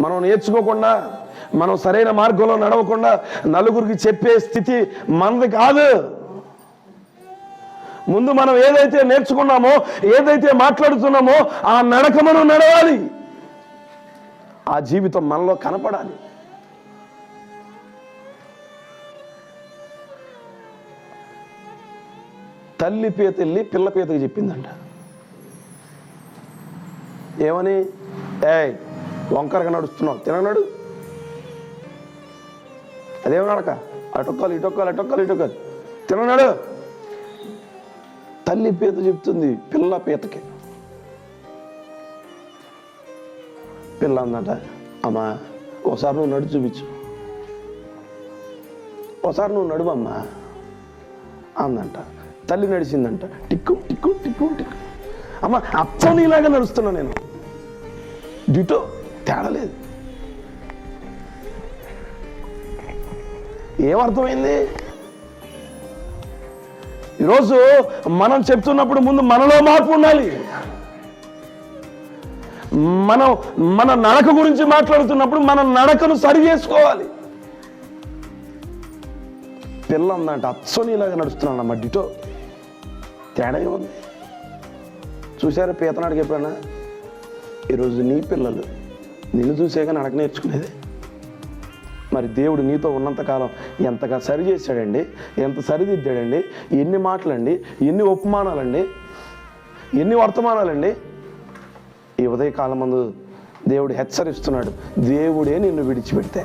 మనం నేర్చుకోకుండా, మనం సరైన మార్గంలో నడవకుండా నలుగురికి చెప్పే స్థితి మనది కాదు. ముందు మనం ఏదైతే నేర్చుకున్నామో, ఏదైతే మాట్లాడుతున్నామో ఆ నడక మనం నడవాలి. ఆ జీవితం మనలో కనపడాలి. తల్లి పీత వెళ్ళి పిల్ల పీతకి చెప్పిందంట. ఏమని? వంకరగా నడుస్తున్నావు, తిననాడు. అదేమి నడక? అటొక్కలు ఇటొక్కలు, అటొక్కలు ఇటొక్కలు, తిననాడు. తల్లి పీత చెప్తుంది పిల్ల పీతకి. పిల్ల అందట, అమ్మా ఒకసారి నువ్వు నడు చూపించు, ఒకసారి నువ్వు నడువమ్మా అందంట. తల్లి నడిచిందంట. టిక్కు టిక్కు టిక్కు టిక్కు. అమ్మ అచ్చం నీలాగా నడుస్తున్నా నేను, డిటో, తేడా లేదు. ఏమర్థమైంది? ఈరోజు మనం చెప్తున్నప్పుడు ముందు మనలో మార్పు ఉండాలి. మన నడక గురించి మాట్లాడుతున్నప్పుడు మన నడకను సరి చేసుకోవాలి. పిల్ల ఉందంట, అచ్చనీలాగా నడుస్తున్నానమ్మా, డిటో, తేడా ఏముంది? చూసారా పీతనాడికి ఎప్పుడైనా? ఈరోజు నీ పిల్లలు నిన్ను చూసాక నడక నేర్చుకునేది. మరి దేవుడు నీతో ఉన్నంతకాలం ఎంతగా సరి చేశాడండి, ఎంత సరిదిద్దాడండి. ఎన్ని మాటలండి, ఎన్ని ఉపమానాలండి, ఎన్ని వర్తమానాలండి. ఈ ఉదయకాలం ముందు దేవుడు హెచ్చరిస్తున్నాడు, దేవుడే నిన్ను విడిచిపెడితే